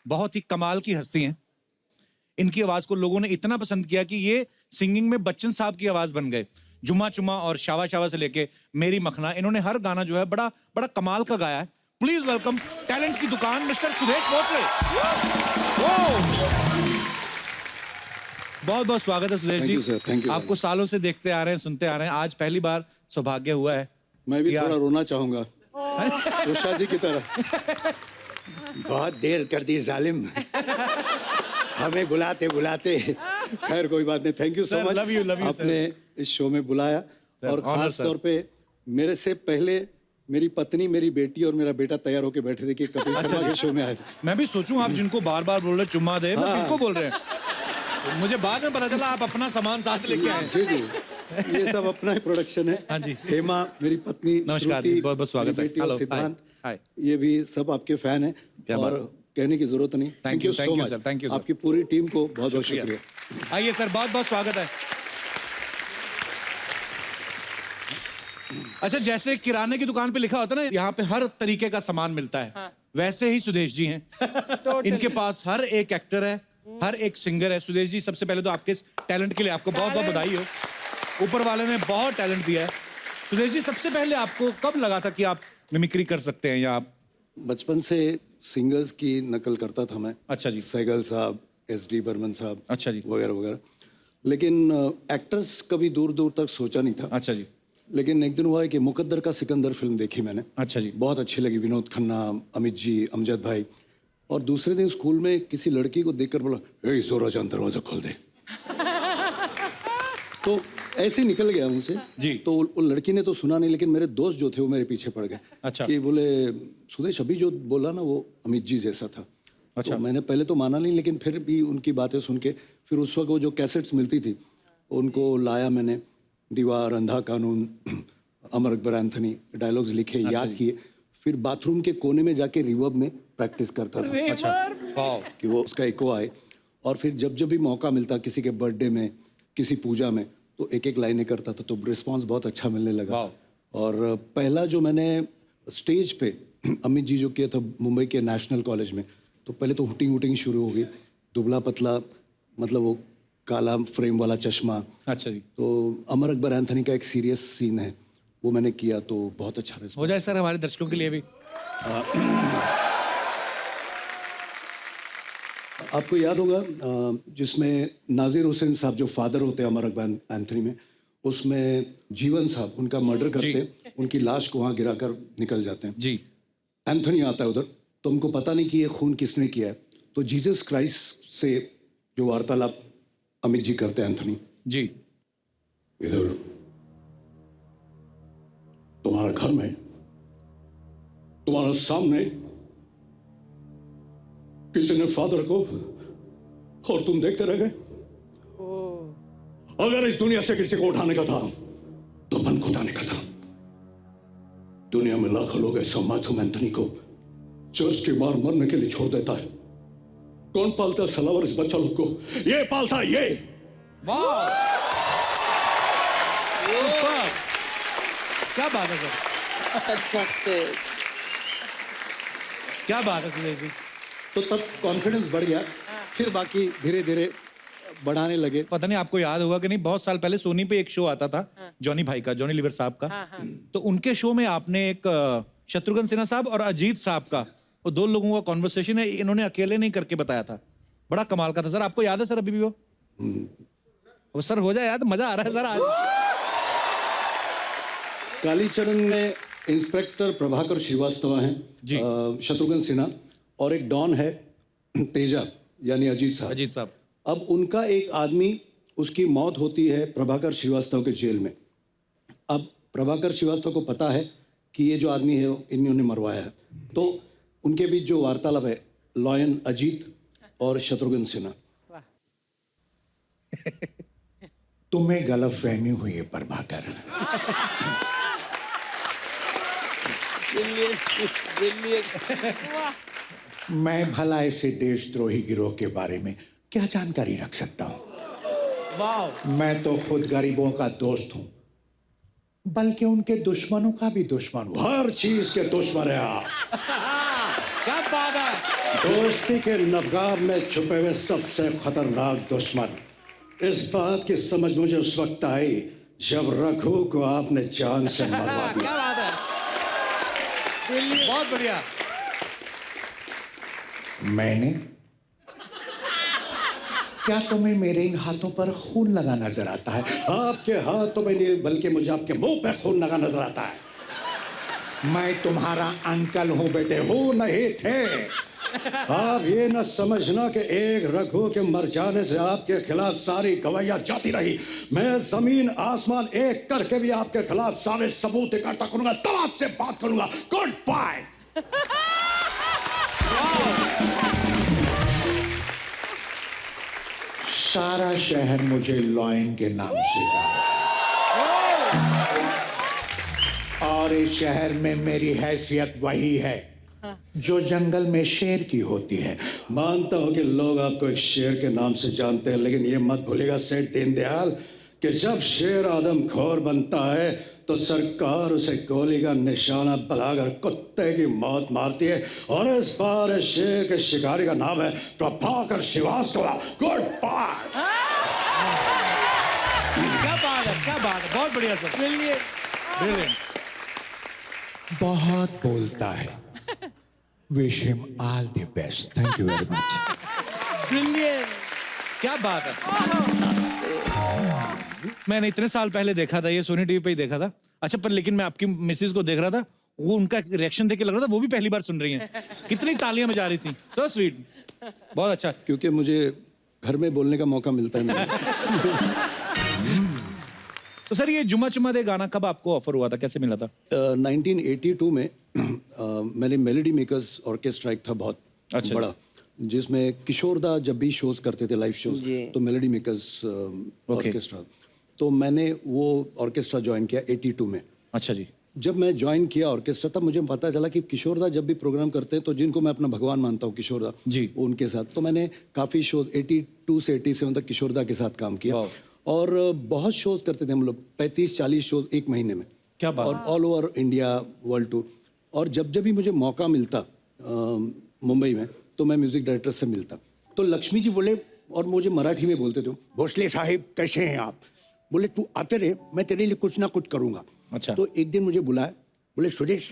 बहुत ही कमाल की हस्ती हैं। इनकी आवाज को लोगों ने इतना पसंद किया कि ये सिंगिंग में बच्चन साहब की आवाज बन गए। जुम्मा चुम्मा और शावा शावा से लेके मेरी मखना, इन्होंने हर गाना जो है बड़ा बड़ा कमाल का गाया है। प्लीज वेलकम टैलेंट की दुकान मिस्टर सुदेश भोसले। बहुत बहुत स्वागत है Sudesh ji. Sir, thank you. आपको सालों से देखते आ रहे हैं, सुनते आ रहे हैं, आज पहली बार सौभाग्य हुआ है। मैं भी थोड़ा रोना चाहूंगा उषा जी की तरह। बहुत देर कर दी जालिम, हमें बुलाते बुलाते। खैर कोई बात नहीं, thank you so much. Love you आपने इस शो में बुलाया और खास तौर पे मेरे से पहले मेरी पत्नी, मेरी बेटी और मेरा बेटा तैयार होके बैठे थे कि कपिल शर्मा के शो में आए थे। मैं भी सोचूं आप जिनको बार बार बोल रहे चुम्मा दे, मैं किनको बोल रहे हैं? तो मुझे बाद में पता चला आप अपना सामान साथ लेके आए। जी जी, ये सब अपना ही प्रोडक्शन है। हाँ जी। हेमा मेरी पत्नी, नमस्कार जी, बहुत बहुत स्वागत है। हेलो सिद्धांत, हाय। ये भी सब आपके फैन हैं और कहने की जरूरत नहीं। Thank you so much sir, thank you sir. आपकी पूरी टीम को बहुत बहुत शुक्रिया। आइए सर, बहुत बहुत स्वागत है। अच्छा, जैसे किराने की दुकान पे लिखा होता है ना यहाँ पे हर तरीके का सामान मिलता है, हाँ। वैसे ही सुदेश जी हैं। इनके पास हर एक एक्टर है, हर एक सिंगर है। सुदेश जी, सबसे पहले तो आपके टैलेंट के लिए आपको बहुत बहुत बधाई हो। ऊपर वाले ने बहुत टैलेंट दिया है। सुदेश जी, सबसे पहले आपको कब लगा था कि आप मिमिक्री कर सकते हैं या आप? बचपन से सिंगर्स की नकल करता था मैं। अच्छा जी। सहगल साहब, SD बर्मन साहब, अच्छा जी, वगैरह वगैरह, लेकिन एक्टर्स कभी दूर दूर तक सोचा नहीं था। अच्छा जी। लेकिन एक दिन हुआ है कि मुकद्दर का सिकंदर फिल्म देखी मैंने। अच्छा जी। बहुत अच्छी लगी, विनोद खन्ना, अमित जी, अमजद भाई। और दूसरे दिन स्कूल में किसी लड़की को देखकर बोला, ए जोरा जान दरवाजा खोल दे। तो ऐसे निकल गया मुझसे जी। तो वो लड़की ने तो सुना नहीं, लेकिन मेरे दोस्त जो थे वो मेरे पीछे पड़ गए। अच्छा। कि बोले सुदेश अभी जो बोला ना वो अमित जी जैसा था। अच्छा। तो मैंने पहले तो माना नहीं, लेकिन फिर भी उनकी बातें सुन के फिर उस वक्त वो जो कैसेट्स मिलती थी उनको लाया मैंने। दीवार, अंधा कानून, अमर अकबर एंथनी, डायलॉग्स लिखे, याद किए। फिर बाथरूम के कोने में जाके रिवर्ब में प्रैक्टिस करता था। अच्छा, कि वो उसका इको आए। और फिर जब जब भी मौका मिलता, किसी के बर्थडे में, किसी पूजा में, तो एक एक लाइनें करता था। तो रिस्पांस बहुत अच्छा मिलने लगा। और पहला जो मैंने स्टेज पे अमित जी जो किया था मुंबई के नेशनल कॉलेज में, तो पहले तो हुटिंग हुटिंग शुरू हो गई। दुबला पतला, मतलब वो काला फ्रेम वाला चश्मा। अच्छा जी। तो अमर अकबर एंथनी का एक सीरियस सीन है, वो मैंने किया, तो बहुत अच्छा रिस्पांस हो जाए सर हमारे दर्शकों के लिए भी। आपको याद होगा जिसमें नाजिर हुसैन साहब जो फादर होते हैं अमर अकबर एंथनी में, उसमें जीवन साहब उनका मर्डर करते, उनकी लाश को वहाँ गिराकर निकल जाते हैं जी। एंथनी आता है उधर, तो उनको पता नहीं कि ये खून किसने किया है। तो जीसस क्राइस्ट से जो वार्तालाप अमित जी करते हैं एंथनी जी। इधर तुम्हारे घर में, तुम्हारे सामने किसी ने फादर को, और तुम देखते रह गए। अगर इस दुनिया से किसी को उठाने का था तो मन को उठाने का था। दुनिया में लाखों लोग ऐसा मैथ्यू एंथनी को चर्च की मार मरने के लिए छोड़ देता है। कौन पालता है सलावर इस बच्चा लोग को? ये पालता है, ये। वाह, क्या बात है सर, क्या बात है सुदेश जी। तो तब कॉन्फिडेंस बढ़ गया, फिर बाकी धीरे धीरे बढ़ाने लगे। पता नहीं आपको याद होगा कि नहीं, बहुत साल पहले सोनी पे एक शो आता था, जॉनी भाई का, जॉनी लीवर साहब का। तो उनके शो में आपने एक शत्रुघ्न सिन्हा साहब और अजीत साहब का, वो दो लोगों का कॉन्वर्सेशन है, इन्होंने अकेले नहीं करके बताया था। बड़ा कमाल का था सर। आपको याद है सर अभी भी वो? वो सर हो जाए याद, मजा आ रहा है सर आज। कालीचरण में इंस्पेक्टर प्रभाकर श्रीवास्तव हैं, शत्रुघ्न सिन्हा, और एक डॉन है तेजा यानी अजीत साहब। अजीत साहब। अब उनका एक आदमी, उसकी मौत होती है प्रभाकर श्रीवास्तव के जेल में। अब प्रभाकर श्रीवास्तव को पता है कि ये जो आदमी है इन्होंने मरवाया है। तो उनके बीच जो वार्तालाप है, लॉयन अजीत और शत्रुघ्न सिन्हा। तुम्हें गलतफहमी हुई है प्रभाकर। मैं भला ऐसे देशद्रोही गिरोह के बारे में क्या जानकारी रख सकता हूँ? वाह। मैं तो खुद गरीबों का दोस्त हूँ, बल्कि उनके दुश्मनों का भी दुश्मन हूँ। हर चीज के दुश्मन है आप। क्या बात है। दोस्ती के नगाब में छुपे हुए सबसे खतरनाक दुश्मन, इस बात की समझ मुझे उस वक्त आई जब रघु को आपने जान से मरवा दिया। क्या बात है, बहुत बढ़िया। मैंने क्या तुम्हें मेरे इन हाथों पर खून लगा नजर आता है? आपके हाथों में नहीं बल्कि मुझे आपके मुंह पे खून लगा नजर आता है। मैं तुम्हारा अंकल हूं बेटे, हूं नहीं थे। आप ये न समझना कि एक रघु के मर जाने से आपके खिलाफ सारी गवाहियां जाती रही। मैं जमीन आसमान एक करके भी आपके खिलाफ सारे सबूत इकट्ठा करूंगा, तब आपसे बात करूंगा। Goodbye. सारा शहर मुझे लॉयन के नाम से जाने, और इस शहर में मेरी हैसियत वही है जो जंगल में शेर की होती है। मानता हूं कि लोग आपको एक शेर के नाम से जानते हैं, लेकिन ये मत भूलिएगा सेठ दीनदयाल कि जब शेर आदमखोर बनता है तो सरकार उसे गोली का निशाना बनाकर कुत्ते की मौत मारती है। और इस बार इस शेर के शिकारी का नाम है प्रभाकर श्रीवास्तव। Good bye. क्या बात है, क्या बात है, बहुत बढ़िया सर। ब्रिलियंट। बहुत बोलता है। Wish him all the best. Thank you very much. Brilliant, क्या बात है। मैंने इतने साल पहले देखा था, ये सोनी टीवी पे ही देखा था। अच्छा, पर लेकिन मैं आपकी मिसेज को देख रहा था, वो उनका रिएक्शन देख के लग रहा था वो भी पहली बार सुन रही हैं। कितनी तालियां बजा रही थी। सो स्वीट, बहुत अच्छा। क्योंकि मुझे घर में बोलने का मौका मिलता है नहीं। तो सर ये जुम्मा चुम्मा दे गाना कब आपको ऑफर हुआ था, कैसे मिला था? 1982 में मैंने मेलोडी मेकर्स ऑर्केस्ट्रा एक था बहुत अच्छा। बड़ा, जिसमें किशोर दा जब भी शोज करते थे, लाइव शोज, तो मेलोडी मेकर्स ऑर्केस्ट्रा, तो मैंने वो ऑर्केस्ट्रा ज्वाइन किया 82 में। अच्छा जी। जब मैं ज्वाइन किया ऑर्केस्ट्रा तब मुझे पता चला कि किशोर दा जब भी प्रोग्राम करते हैं तो जिनको मैं अपना भगवान मानता हूँ किशोर दा जी, उनके साथ, तो मैंने काफ़ी शोज 82 से 87 तक किशोर दा के साथ काम किया। और बहुत शोज करते थे हम लोग, 35-40 शोज एक महीने में। क्या बात। और all over India, world tour. और जब जब भी मुझे मौका मिलता मुंबई में, तो मैं म्यूजिक डायरेक्टर से मिलता, तो लक्ष्मी जी बोले, और मुझे मराठी में बोलते थे, भोसले साहिब कैसे हैं आप? बोले तू आते रहे, मैं तेरे लिए कुछ ना कुछ करूँगा। अच्छा। तो एक दिन मुझे बुलाया, बोले सुरेश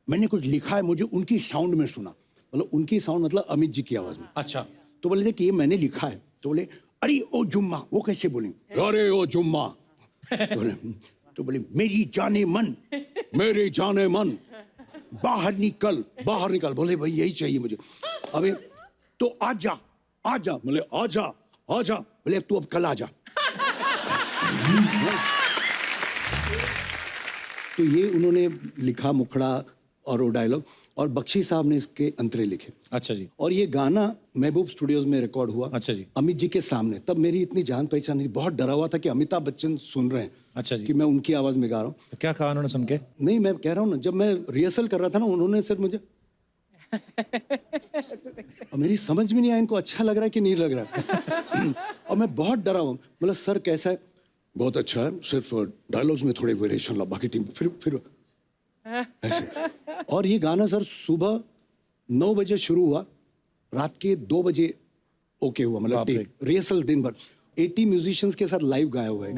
मैंने कुछ लिखा है, मुझे उनकी साउंड में सुना। मतलब उनकी साउंड मतलब अमित जी की आवाज़ में। अच्छा। तो बोले थे कि ये मैंने लिखा है। तो बोले अरे ओ जुम्मा, वो कैसे बोलेंगे? अरे ओ जुम्मा। तो बोले मेरी जाने मन, मेरे जाने मन, बाहर निकल, बाहर निकल। बोले भाई यही चाहिए मुझे। अबे तो आजा आजा। बोले आजा आजा। बोले तू अब कल आजा। तो ये उन्होंने लिखा मुखड़ा और वो डायलॉग, और बख्शी साहब ने इसके अंतरे लिखे। अच्छा जी। और ये गाना महबूब स्टूडियोज में रिकॉर्ड हुआ। अच्छा जी। अमित जी के सामने। तब मेरी इतनी जान पहचान नहीं, बहुत डरा हुआ था कि अमिताभ बच्चन सुन रहे हैं। अच्छा जी। कि मैं उनकी आवाज में गा रहा हूँ। तो क्या कहा उन्होंने सुन के? नहीं, मैं कह रहा हूँ ना, जब मैं रिहर्सल कर रहा था ना, उन्होंने सिर्फ मुझे और मेरी समझ में नहीं आया इनको अच्छा लग रहा है कि नहीं लग रहा है। और मैं बहुत डरा हूँ। मतलब सर कैसा है? बहुत अच्छा है, सिर्फ डायलॉग्स में थोड़े वेरिएशन ला, बाकी टीम फिर ऐसे। और ये गाना सर सुबह 9 बजे शुरू हुआ, रात के 2 बजे ओके हुआ। मतलब टेक रिहर्सल दिन भर 80 म्यूजिशियंस के साथ लाइव गाया हुआ है,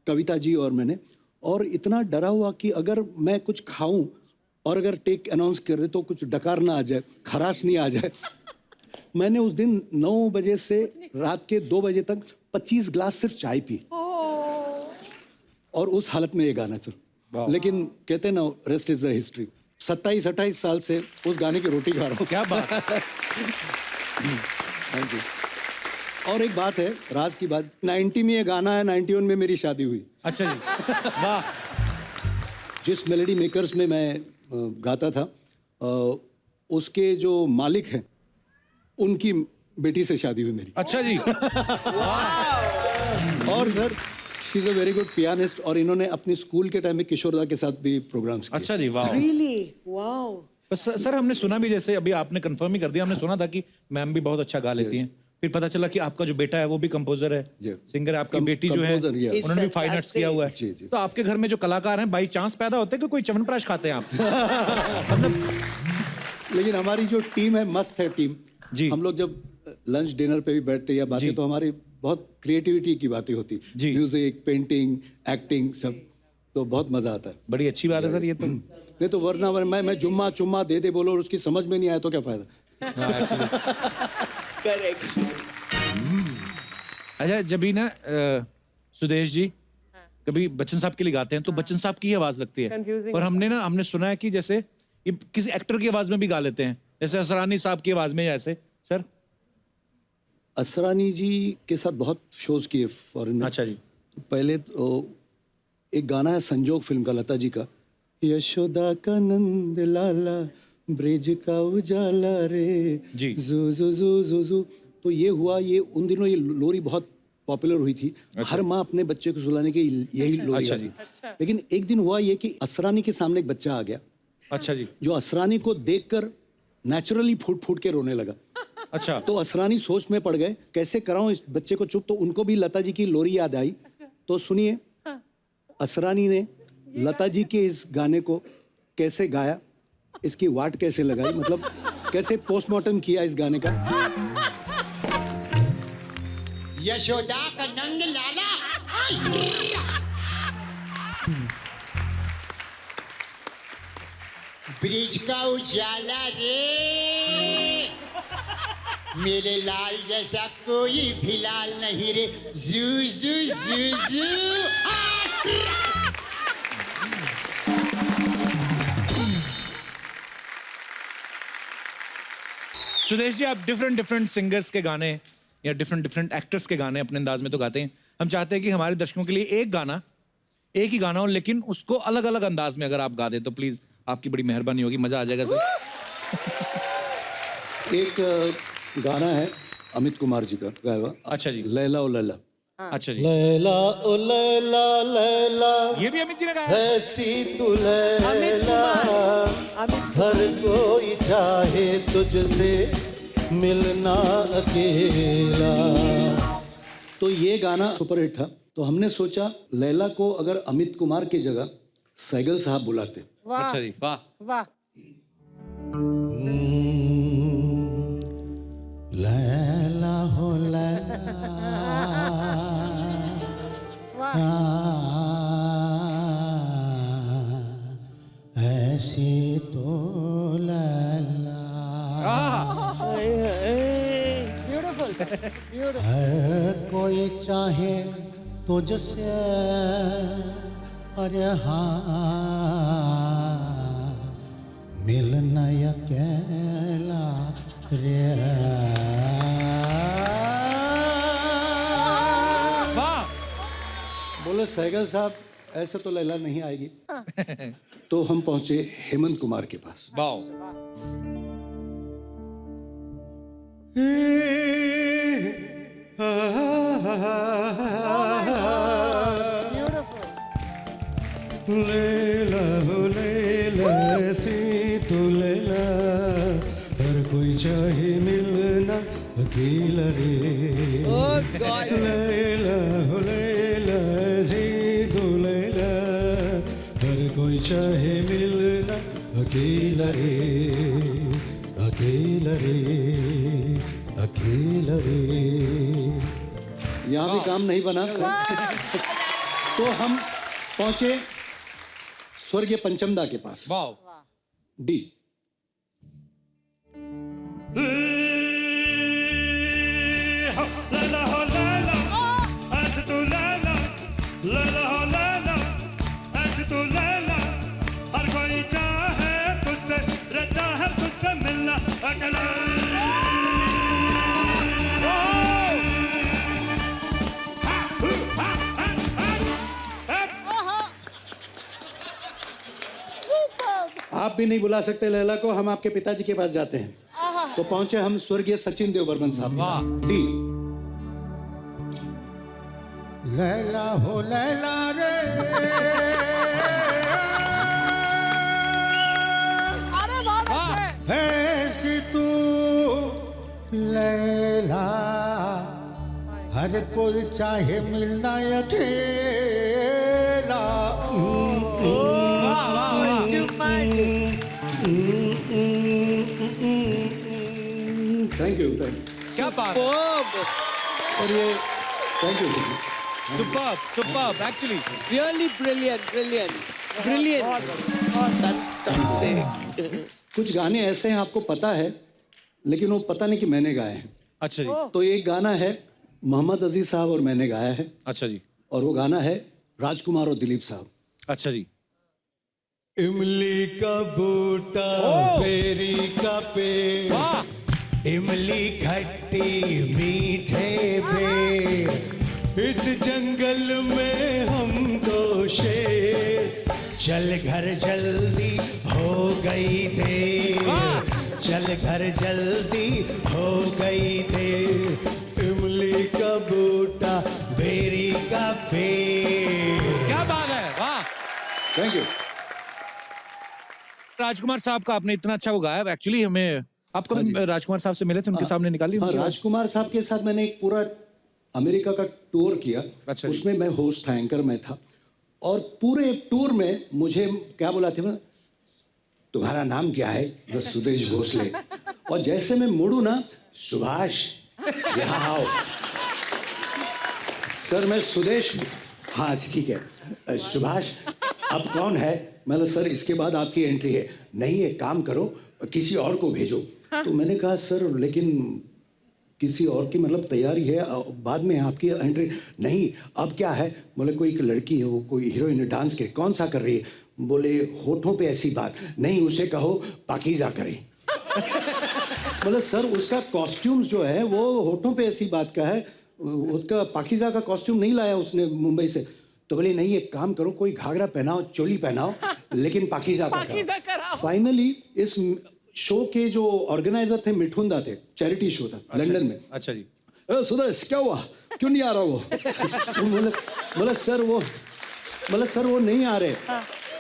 कविता जी और मैंने। और इतना डरा हुआ कि अगर मैं कुछ खाऊं और अगर टेक अनाउंस कर दे तो कुछ डकार ना आ जाए, खराश नहीं आ जाए। मैंने उस दिन 9 बजे से रात के 2 बजे तक 25 ग्लास सिर्फ चाय पी, और उस हालत में ये गाना सर। लेकिन कहते हैं ना, रेस्ट इज द हिस्ट्री। 27-28 साल से उस गाने की रोटी खा रहा हूँ। क्या बात है। Thank you. और एक बात है, राज की बात, 90 में ये गाना है, 91 में मेरी शादी हुई। अच्छा जी। वाह। जिस मेलोडी मेकर्स में मैं गाता था, उसके जो मालिक हैं उनकी बेटी से शादी हुई मेरी। अच्छा जी। और sir she is a very good pianist, और इन्होंने अपनी स्कूल के टाइम में किशोर दा के साथ भी प्रोग्राम्स किए। अच्छा जी। वाह। Really? Wow. बस सर हमने सुना भी, जैसे अभी आपने कंफर्म ही कर दिया, हमने सुना था कि मैम भी बहुत अच्छा गा लेती हैं। फिर पता चला कि आपका जो बेटा है वो भी कंपोजर है, सिंगर है। आपकी बेटी जो है उन्होंने भी फाइन आर्ट्स किया हुआ है। जी, जी। तो आपके घर में जो कलाकार हैं बाई चांस पैदा होते हैं कि कोई च्यवनप्राश खाते हैं आप? मतलब लेकिन हमारी जो टीम है मस्त है टीम जी। हम लोग जब लंच डिनर पे भी बैठते या बातें तो हमारी बहुत क्रिएटिविटी की बातें होती जी। म्यूजिक पेंटिंग एक्टिंग सब तो बहुत मजा आता है बड़ी अच्छी बात है सर ये तो। नहीं तो वरना मैं जुम्मा चुम्मा दे दे बोलो और उसकी समझ में नहीं आया तो क्या फायदा। अच्छा जब भी ना सुदेश जी कभी बच्चन साहब के लिए गाते हैं तो बच्चन साहब की ही आवाज लगती है Confusing पर हमने सुना है कि जैसे ये किसी एक्टर की आवाज में भी गा लेते हैं जैसे असरानी साहब की आवाज में ऐसे सर। असरानी जी के साथ बहुत शोज किए फॉरेन में। अच्छा जी। तो पहले तो एक गाना है संजोग फिल्म का लता जी का यशोदा का नंद लाला ब्रिज का उजाला रे जी। जू जू जू जू जू। तो ये हुआ ये उन दिनों ये लोरी बहुत पॉपुलर हुई थी। हर माँ अपने बच्चे को सुलाने के यही लोरी अच्छा गाती। जी। लेकिन एक दिन हुआ ये कि असरानी के सामने एक बच्चा आ गया अच्छा जी। जो असरानी को देखकर नेचुरली फूट फूट के रोने लगा। अच्छा तो असरानी सोच में पड़ गए कैसे कराऊं इस बच्चे को चुप। तो उनको भी लता जी की लोरी याद आई। तो सुनिए असरानी ने लता जी के इस गाने को कैसे गाया इसकी वाट कैसे लगाई मतलब कैसे पोस्टमार्टम किया इस गाने का। यशोदा का नंद लाला ब्रिज का उजाला रे मेरे लाल जैसा कोई भी लाल नहीं रे जू जू जू जू। सुदेश जी आप डिफरेंट सिंगर्स के गाने या डिफरेंट एक्टर्स के गाने अपने अंदाज में तो गाते हैं। हम चाहते हैं कि हमारे दर्शकों के लिए एक ही गाना हो लेकिन उसको अलग अलग अंदाज में अगर आप गा दें तो प्लीज आपकी बड़ी मेहरबानी होगी मजा आ जाएगा सर। एक गाना है अमित कुमार जी का गाया हुआ। अच्छा जी। लैला ओ लैला। अच्छा जी। लैला ओ लैला लैला ये भी अमित जी ने गाया है। ऐसी तू लैला हर कोई चाहे तुझसे मिलना अकेला। तो ये गाना सुपरहिट था तो हमने सोचा लैला को अगर अमित कुमार की जगह सैगल साहब बुलाते। वाह अच्छा जी वाह। वाह लैला हो लैला ऐसी तो लैला ब्यूटीफुल ब्यूटीफुल। हर कोई चाहे तुझसे अरे हाँ मिलना अकेला रे। वाह। बोले सैगल साहब ऐसे तो लैला नहीं आएगी। तो हम पहुंचे हेमंत कुमार के पास। वाह। लैला हो लैला सी तू लैला हर कोई चाहे मिलना अकेला रे। लैला हो लैला सी तू लैला हर कोई चाहे मिलना अकेला रे अकेला रे अकेला रे। यहाँ भी काम नहीं बना। तो हम पहुंचे स्वर्गीय पंचमदा के पास। वाह। डी। लैला हो लैला ऐसे तू लैला लैला हो लैला ऐसे तू लैला हर कोई चाहे तुझसे रहता है तुझसे मिलना अकेला। आप भी नहीं बुला सकते लैला को हम आपके पिताजी के पास जाते हैं। तो पहुंचे हम स्वर्गीय सचिन देव बर्मन साहब। डी। लैला हो लैला रे अरे वाह ऐसी तू लैला हर कोई चाहे मिलना अकेला। थैंक यू क्या बात है और ये thank you superb actually Really brilliant, brilliant, brilliant. कुछ गाने ऐसे हैं आपको पता है लेकिन वो पता नहीं कि मैंने गाए हैं। अच्छा जी तो एक गाना है मोहम्मद अजीज साहब और मैंने गाया है अच्छा जी और वो गाना है राजकुमार और दिलीप साहब। अच्छा जी इमली का बूटा बेरी का पेड़ वाह इमली खट्टी मीठे बेर इस जंगल में हम दो शेर चल घर जल्दी हो गई देर चल घर जल्दी हो गई देर इमली का बूटा बेरी का पेड़। क्या बात है वाह थैंक यू। राजकुमार साहब का आपने इतना अच्छा वो गाया एक्चुअली हमें आप कभी राजकुमार साहब से मिले थे उनके सामने निकाली हाँ, उनकी आवाज? राजकुमार साहब के साथ मैंने एक पूरा अमेरिका का टूर किया। अच्छा जी। उसमें मैं होस्ट था, एंकर में था और पूरे टूर में मुझे क्या बोला थे ना, तुम्हारा नाम क्या है? तो सुदेश भोसले। और जैसे मैं मुड़ू ना, सुभाष यहाँ आओ। सर मैं सुदेश, हाँ ठीक है सुभाष अब कौन है? मतलब सर इसके बाद आपकी एंट्री है। नहीं एक काम करो किसी और को भेजो। तो मैंने कहा सर लेकिन किसी और की मतलब तैयारी है बाद में आपकी एंट्री। नहीं अब क्या है? बोले कोई एक लड़की है वो कोई हीरोइन है डांस के। कौन सा कर रही है? बोले होठों पे ऐसी बात। नहीं उसे कहो पाकीज़ा करे। मतलब सर उसका कॉस्ट्यूम्स जो है वो होठों पे ऐसी बात का है। उसका पाकीज़ा का कॉस्ट्यूम नहीं लाया उसने मुंबई से। तो बोले नहीं एक काम करो कोई घाघरा पहनाओ चोली पहनाओ लेकिन पाकीज़ा का कराओ। फाइनली इस शो के जो ऑर्गेनाइजर थे मिठुंदा थे, चैरिटी शो था लंदन में। अच्छा जी सुदेश क्या हुआ क्यों नहीं आ रहा वो? बोले सर वो नहीं आ रहे।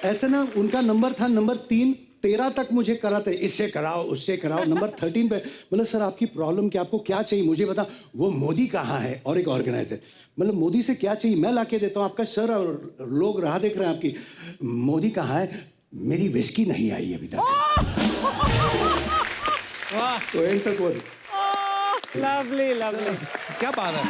ऐसे ना उनका नंबर था नंबर 3, 13 तक मुझे कराते इससे कराओ उससे कराओ। नंबर 13 पे मतलब सर आपकी प्रॉब्लम क्या, आपको क्या चाहिए मुझे बता। वो मोदी कहाँ है? और एक ऑर्गेनाइजर मतलब मोदी से क्या चाहिए मैं ला के देता हूँ आपका सर। और लोग राह देख रहे हैं आपकी। मोदी कहाँ है? मेरी विस्की नहीं आई अभी तक। तो एंड तक वो Lovely, lovely. क्या बात है